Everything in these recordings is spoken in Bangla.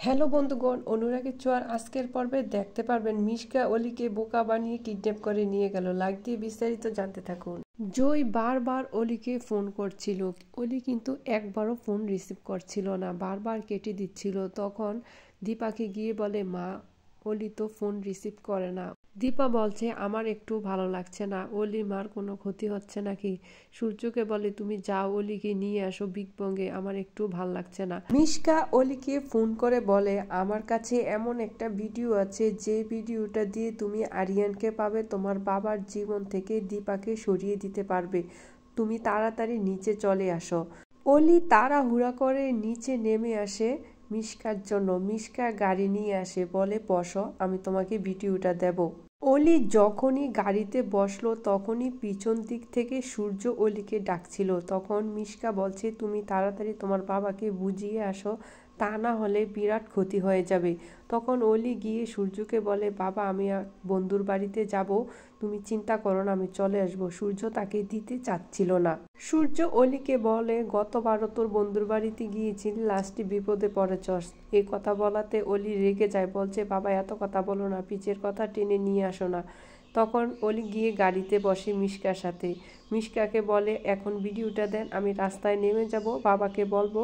হ্যালো বন্ধুগণ, অনুরাগের ছোঁয়ার আজকের পর্বে দেখতে পারবেন মিশকা অলিকে বোকা বানিয়ে কিডন্যাপ করে নিয়ে গেল। লাইক দিয়ে বিস্তারিত জানতে থাকুন। জয় বারবার অলিকে ফোন করছিল, অলি কিন্তু একবারও ফোন রিসিভ করছিল না, বারবার কেটে দিচ্ছিল। তখন দীপাকে গিয়ে বলে, মা অলি তো ফোন রিসিভ করে না। দীপা বলছে, আমার একটু ভালো লাগছে না, অলি মার কোনো ক্ষতি হচ্ছে নাকি। সূর্যকে বলে, তুমি যাও অলিকে নিয়ে আসো বিগ বঙ্গে, আমার একটু ভালো লাগছে না। মিশকা অলিকে ফোন করে বলে, আমার কাছে এমন একটা ভিডিও আছে, যে ভিডিওটা দিয়ে তুমি আরিয়ানকে পাবে, তোমার বাবার জীবন থেকে দীপাকে সরিয়ে দিতে পারবে, তুমি তাড়াতাড়ি নিচে চলে আসো। অলি তাড়াহুড়া করে নিচে নেমে আসে মিশকার জন্য। মিশকা গাড়ি নিয়ে আসে, বলে বসো, আমি তোমাকে ভিডিওটা দেব। অলি যখনই গাড়িতে বসলো তখনই পিছন দিক থেকে সূর্য অলিকে ডাকছিল। তখন মিশকা বলছে, তুমি তাড়াতাড়ি তোমার বাবাকে বুঝিয়ে আসো, তা না হলে বিরাট ক্ষতি হয়ে যাবে। তখন অলি গিয়ে সূর্যকে বলে, বাবা আমি বন্ধুর বাড়িতে যাব, তুমি চিন্তা করো না, আমি চলে আসবো। সূর্য তাকে দিতে চাচ্ছিল না। সূর্য অলিকে বলে, গতবারও তোর বন্ধুর বাড়িতে গিয়েছিলি, লাস্টে বিপদে পড়েছস। এই কথা বলাতে অলি রেগে যায়, বলছে, বাবা এত কথা বলো না, পিচের কথা টেনে নিয়ে আসো না। তখন অলি গিয়ে গাড়িতে বসে মিশকার সাথে। মিশকাকে বলে, এখন ভিডিওটা দেন, আমি রাস্তায় নেমে যাব, বাবাকে বলবো,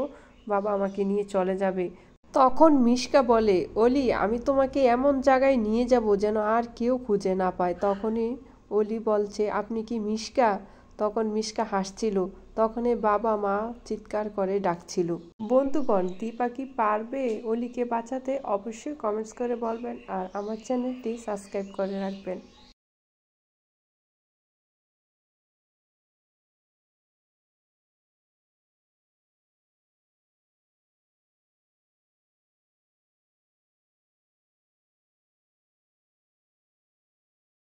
বাবা আমাকে নিয়ে চলে যাবে। তখন মিশকা বলে, অলি আমি তোমাকে এমন জায়গায় নিয়ে যাব যেন আর কেউ খুঁজে না পায়। তখনই অলি বলছে, আপনি কি মিশকা? তখন মিশকা হাসছিল। তখনই বাবা মা চিৎকার করে ডাকছিল। বন্ধুগণ, দীপা কি পারবে অলিকে বাঁচাতে? অবশ্যই কমেন্টস করে বলবেন, আর আমার চ্যানেলটি সাবস্ক্রাইব করে রাখবেন।